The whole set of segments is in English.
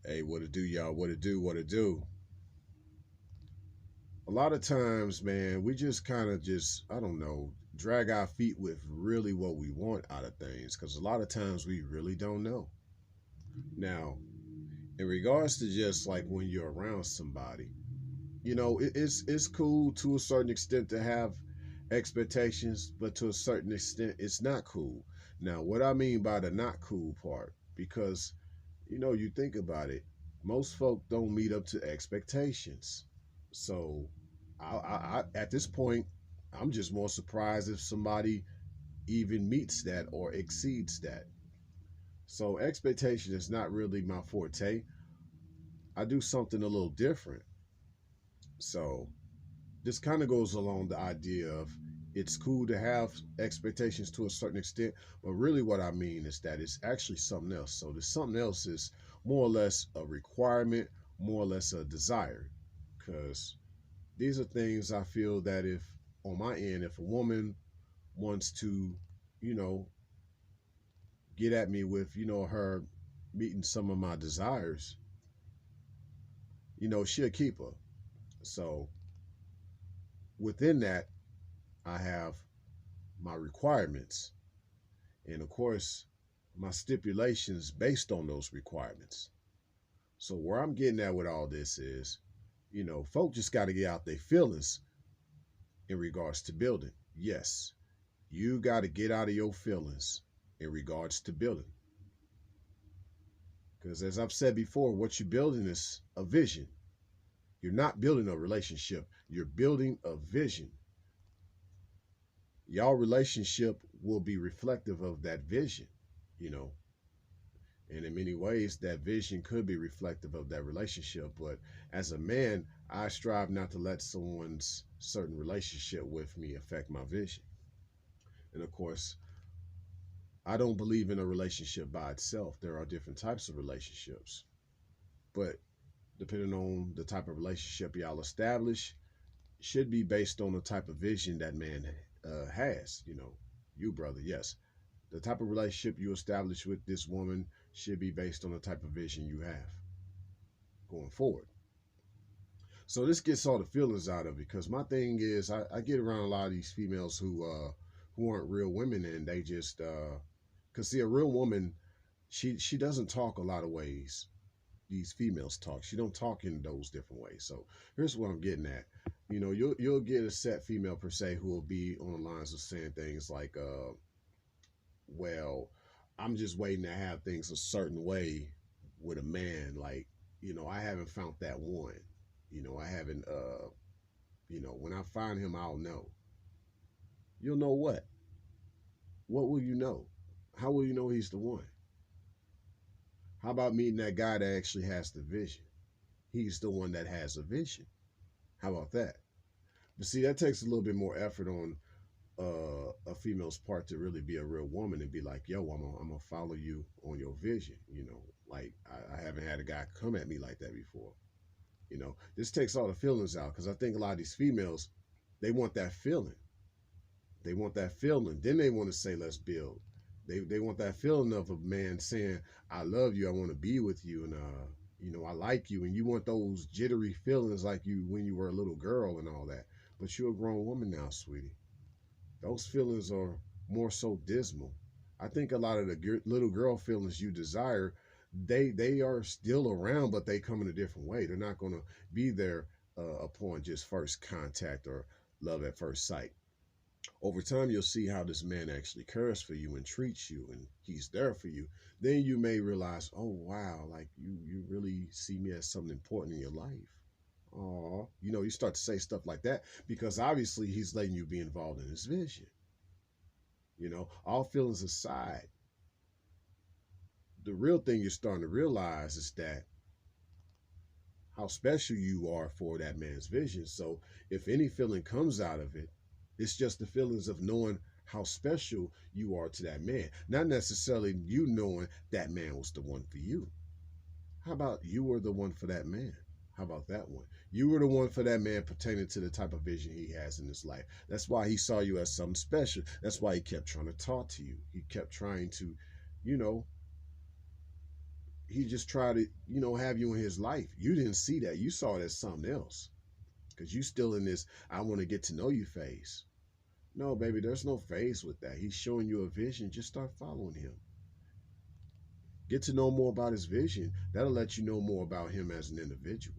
Hey, what it do, y'all? What it do? What it do? A lot of times, man, we just kind of just, I don't know, drag our feet with really what we want out of things because a lot of times we really don't know. Now, in regards to just like when you're around somebody, it's cool to a certain extent to have expectations, but to a certain extent, it's not cool. Now, what I mean by the not cool part, because you think about it, most folk don't meet up to expectations. So, at this point, I'm just more surprised if somebody even meets that or exceeds that. So, expectation is not really my forte. I do something a little different. So, this kind of goes along the idea of it's cool to have expectations to a certain extent, but really what I mean is that it's actually something else. So, the something else is more or less a requirement, more or less a desire. Because these are things I feel that if on my end, if a woman wants to, you know, get at me with, her meeting some of my desires, she'll keep her. So within that, I have my requirements. And of course, my stipulations based on those requirements. So where I'm getting at with all this is, folk just got to get out their feelings in regards to building. Yes, you got to get out of your feelings in regards to building. Because as I've said before, what you're building is a vision. You're not building a relationship, you're building a vision. Y'all relationship will be reflective of that vision, you know. And in many ways, that vision could be reflective of that relationship. But as a man, I strive not to let someone's certain relationship with me affect my vision. And of course, I don't believe in a relationship by itself. There are different types of relationships. But depending on the type of relationship y'all establish, should be based on the type of vision that man has. You, brother, yes. The type of relationship you establish with this woman should be based on the type of vision you have going forward. So this gets all the feelings out of it because my thing is I get around a lot of these females who aren't real women and they just cause see a real woman she doesn't talk a lot of ways these females talk. She don't talk in those different ways. So here's what I'm getting at. You'll get a set female per se who will be on the lines of saying things like, well, I'm just waiting to have things a certain way with a man. Like, I haven't found that one. I haven't when I find him, I'll know. You'll know what? What will you know? How will you know he's the one? How about meeting that guy that actually has the vision? He's the one that has a vision. How about that? But see, that takes a little bit more effort on a female's part to really be a real woman and be like, yo, I'm gonna follow you on your vision. Like I haven't had a guy come at me like that before. This takes all the feelings out because I think a lot of these females, they want that feeling. They want that feeling. Then they want to say, let's build. They want that feeling of a man saying, I love you, I want to be with you, and I like you, and you want those jittery feelings like you when you were a little girl and all that. But you're a grown woman now, sweetie. Those feelings are more so dismal. I think a lot of the little girl feelings you desire, they are still around, but they come in a different way. They're not going to be there upon just first contact or love at first sight. Over time, you'll see how this man actually cares for you and treats you, and he's there for you. Then you may realize, oh wow, like you really see me as something important in your life. Oh, you start to say stuff like that because obviously he's letting you be involved in his vision. All feelings aside, the real thing you're starting to realize is that how special you are for that man's vision. So if any feeling comes out of it, it's just the feelings of knowing how special you are to that man, not necessarily you knowing that man was the one for you. How about you were the one for that man? How about that one? You were the one for that man pertaining to the type of vision he has in his life. That's why he saw you as something special. That's why he kept trying to talk to you. He kept trying to, you know, he just tried to, have you in his life. You didn't see that. You saw it as something else because you still in this I want to get to know you phase. No, baby, there's no phase with that. He's showing you a vision. Just start following him. Get to know more about his vision. That'll let you know more about him as an individual.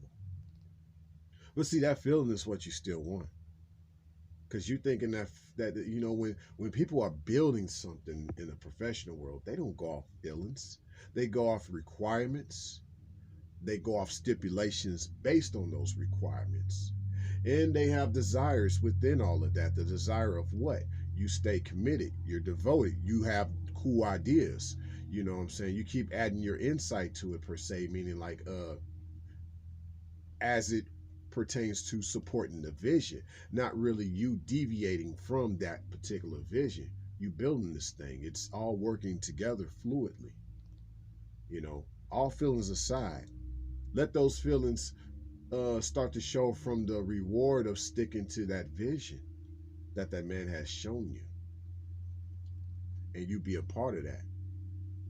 But see, that feeling is what you still want. Because you're thinking that when people are building something in the professional world, they don't go off feelings. They go off requirements. They go off stipulations based on those requirements. And they have desires within all of that. The desire of what? You stay committed. You're devoted. You have cool ideas. You know what I'm saying? You keep adding your insight to it per se, meaning like as it pertains to supporting the vision, not really you deviating from that particular vision. You building this thing. It's all working together fluidly. All feelings aside, let those feelings start to show from the reward of sticking to that vision that man has shown you, and you be a part of that.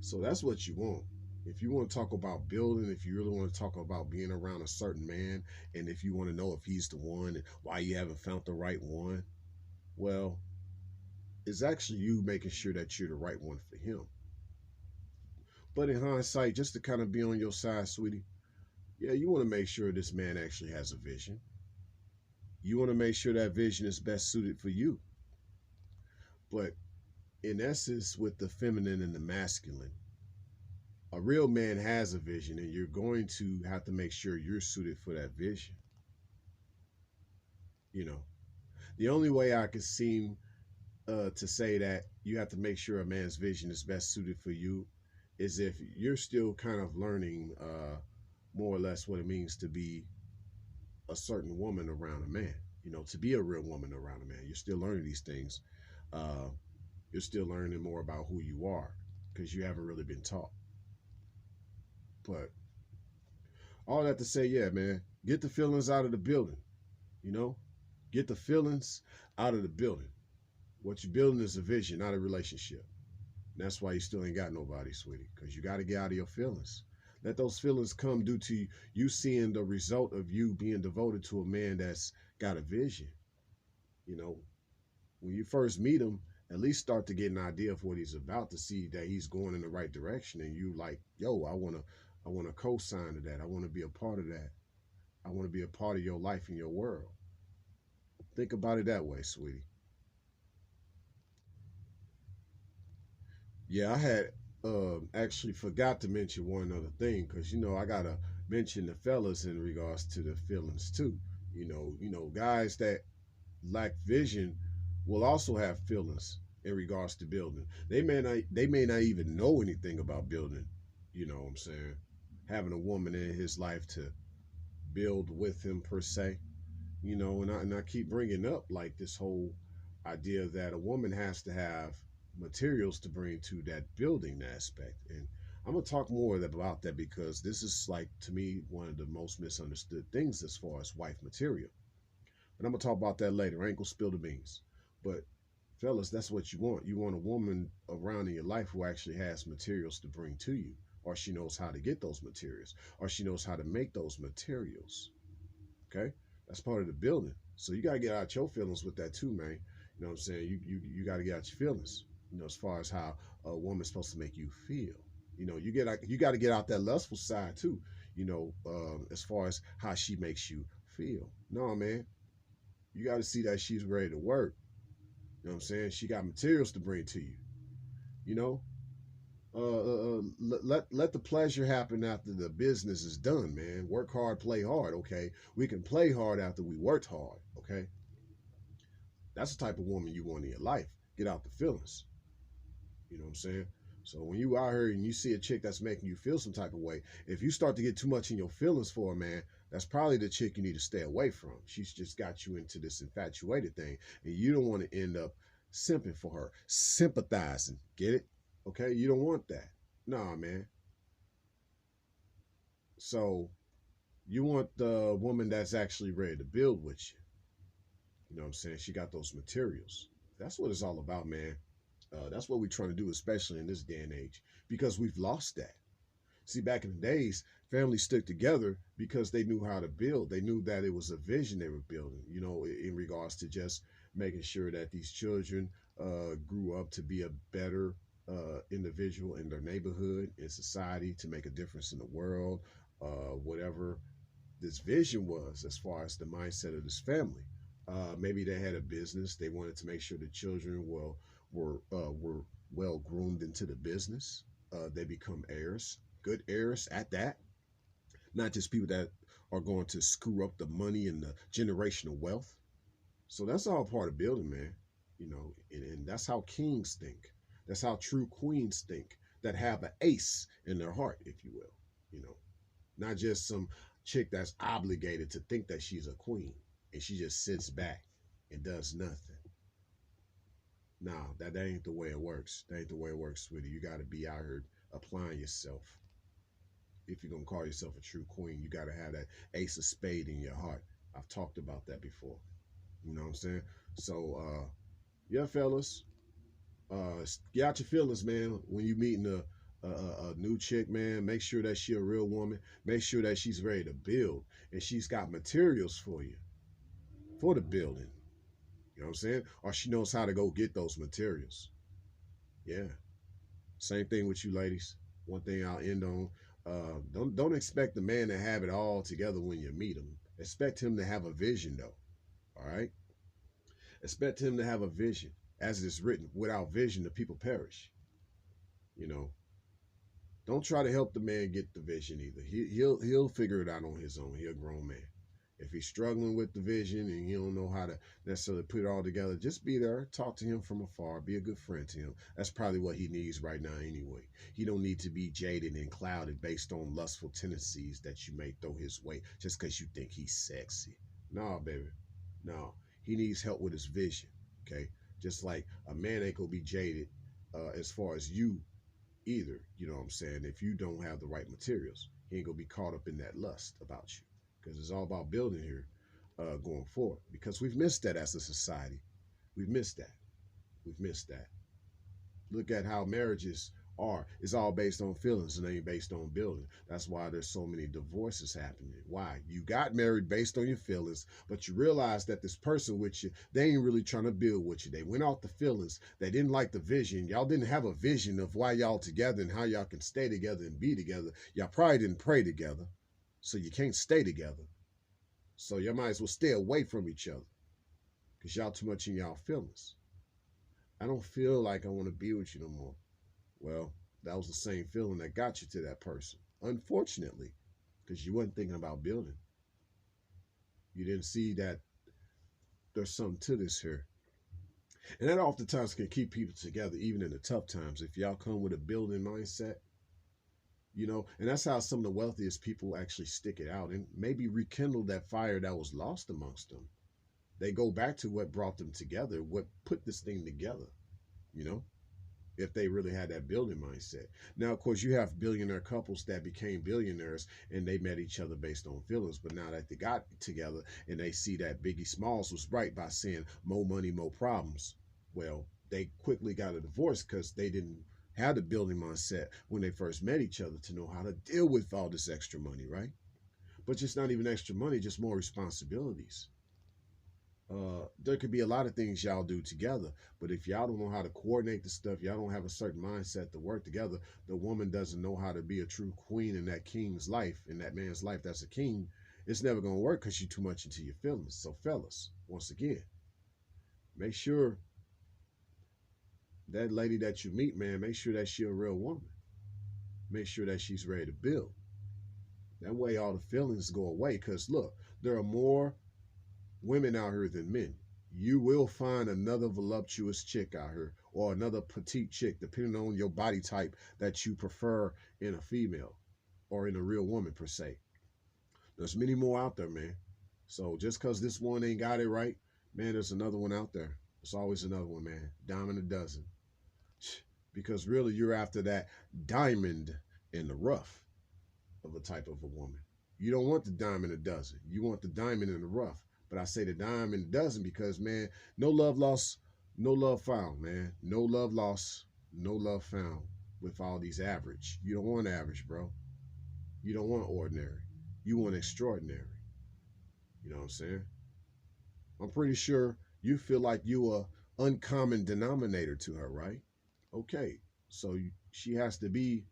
So that's what you want. If you want to talk about building, if you really want to talk about being around a certain man, and if you want to know if he's the one and why you haven't found the right one, well, it's actually you making sure that you're the right one for him. But in hindsight, just to kind of be on your side, sweetie, yeah, you want to make sure this man actually has a vision. You want to make sure that vision is best suited for you. But in essence, with the feminine and the masculine, a real man has a vision, and you're going to have to make sure you're suited for that vision. You know, the only way I could seem to say that you have to make sure a man's vision is best suited for you is if you're still kind of learning more or less what it means to be a certain woman around a man. To be a real woman around a man. You're still learning these things. Uh, you're still learning more about who you are because you haven't really been taught. But all that to say, yeah, man, get the feelings out of the building. You know, get the feelings out of the building. What you're building is a vision, not a relationship. And that's why you still ain't got nobody, sweetie, because you got to get out of your feelings. Let those feelings come due to you seeing the result of you being devoted to a man that's got a vision. You know, when you first meet him, at least start to get an idea of what he's about to see that he's going in the right direction. And you like, yo, I wanna co-sign to that. I want to be a part of that. I want to be a part of your life and your world. Think about it that way, sweetie. Yeah, I had actually forgot to mention one other thing because I gotta mention the fellas in regards to the feelings too. Guys that lack vision will also have feelings in regards to building. They may not even know anything about building. You know what I'm saying? Having a woman in his life to build with him per se. And I keep bringing up like this whole idea that a woman has to have materials to bring to that building aspect. And I'm gonna talk more about that because this is like to me one of the most misunderstood things as far as wife material. But I'm gonna talk about that later. I ain't gonna spill the beans. But fellas, that's what you want. You want a woman around in your life who actually has materials to bring to you, or she knows how to get those materials, or she knows how to make those materials. Okay, that's part of the building. So you gotta get out your feelings with that too, man. You know what I'm saying? You gotta get out your feelings. As far as how a woman's supposed to make you feel. You got to get out that lustful side too. As far as how she makes you feel. No, man, you got to see that she's ready to work. You know what I'm saying? She got materials to bring to you. You know, let the pleasure happen after the business is done, man. Work hard, play hard. Okay, we can play hard after we worked hard. Okay, that's the type of woman you want in your life. Get out the feelings. You know what I'm saying? So when you out here and you see a chick that's making you feel some type of way, if you start to get too much in your feelings for a man, that's probably the chick you need to stay away from. She's just got you into this infatuated thing, and you don't want to end up simping for her, sympathizing. Get it? Okay? You don't want that. Nah, man. So you want the woman that's actually ready to build with you. You know what I'm saying? She got those materials. That's what it's all about, man. That's what we're trying to do, especially in this day and age, because we've lost that. See, back in the days, families stuck together because they knew how to build. They knew that it was a vision they were building, you know, in regards to just making sure that these children grew up to be a better individual in their neighborhood, in society, to make a difference in the world, whatever this vision was as far as the mindset of this family. Maybe they had a business. They wanted to make sure the children were well groomed into the business. They become heirs, good heirs at that, not just people that are going to screw up the money and the generational wealth. So that's all part of building, man. You know, and that's how kings think. That's how true queens think, that have an ace in their heart, if you will. You know, not just some chick that's obligated to think that she's a queen and she just sits back and does nothing. Nah, that ain't the way it works. That ain't the way it works, sweetie. You got to be out here applying yourself. If you're gonna call yourself a true queen, you got to have that ace of spade in your heart. I've talked about that before. You know what I'm saying? So, yeah, fellas, get out your feelings, man. When you meeting a new chick, man, make sure that she a real woman. Make sure that she's ready to build and she's got materials for you for the building. You know what I'm saying? Or she knows how to go get those materials. Yeah. Same thing with you, ladies. One thing I'll end on: don't expect the man to have it all together when you meet him. Expect him to have a vision, though. All right. Expect him to have a vision, as it is written. Without vision, the people perish. You know, don't try to help the man get the vision either. He'll figure it out on his own. He's a grown man. If he's struggling with the vision and you don't know how to necessarily put it all together, just be there, talk to him from afar, be a good friend to him. That's probably what he needs right now anyway. He don't need to be jaded and clouded based on lustful tendencies that you may throw his way just because you think he's sexy. No, baby. No. He needs help with his vision. Okay? Just like a man ain't gonna be jaded as far as you either. You know what I'm saying? If you don't have the right materials, he ain't gonna be caught up in that lust about you. Because it's all about building here going forward. Because we've missed that as a society. We've missed that. We've missed that. Look at how marriages are. It's all based on feelings and ain't based on building. That's why there's so many divorces happening. Why? You got married based on your feelings, but you realize that this person with you, they ain't really trying to build with you. They went off the feelings. They didn't like the vision. Y'all didn't have a vision of why y'all together and how y'all can stay together and be together. Y'all probably didn't pray together. So you can't stay together. So you might as well stay away from each other because y'all too much in y'all feelings. I don't feel like I want to be with you no more. Well, that was the same feeling that got you to that person. Unfortunately, because you weren't thinking about building. You didn't see that there's something to this here. And that oftentimes can keep people together even in the tough times. If y'all come with a building mindset, you know, and that's how some of the wealthiest people actually stick it out and maybe rekindle that fire that was lost amongst them. They go back to what brought them together, what put this thing together, you know, if they really had that building mindset. Now, of course, you have billionaire couples that became billionaires and they met each other based on feelings. But now that they got together and they see that Biggie Smalls was right by saying more money, more problems, well, they quickly got a divorce because they didn't have the building mindset when they first met each other to know how to deal with all this extra money, right? But just not even extra money, just more responsibilities. There could be a lot of things y'all do together, but if y'all don't know how to coordinate the stuff, y'all don't have a certain mindset to work together, the woman doesn't know how to be a true queen in that king's life, in that man's life that's a king, it's never going to work because you're too much into your feelings. So fellas, once again, make sure that lady that you meet, man, make sure that she's a real woman. Make sure that she's ready to build. That way all the feelings go away. Because look, there are more women out here than men. You will find another voluptuous chick out here or another petite chick, depending on your body type that you prefer in a female or in a real woman per se. There's many more out there, man. So just because this one ain't got it right, man, there's another one out there. There's always another one, man. Dime in a dozen. Because really you're after that diamond in the rough of a type of a woman. You don't want the dime in a dozen. You want the diamond in the rough. But I say the dime in a dozen because, man, no love lost, no love found, man. No love lost, no love found with all these average. You don't want average, bro. You don't want ordinary. You want extraordinary. You know what I'm saying? I'm pretty sure you feel like you a uncommon denominator to her, right? Okay. So she has to be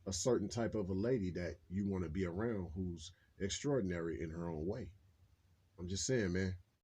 a certain type of a lady that you want to be around who's extraordinary in her own way. I'm just saying, man.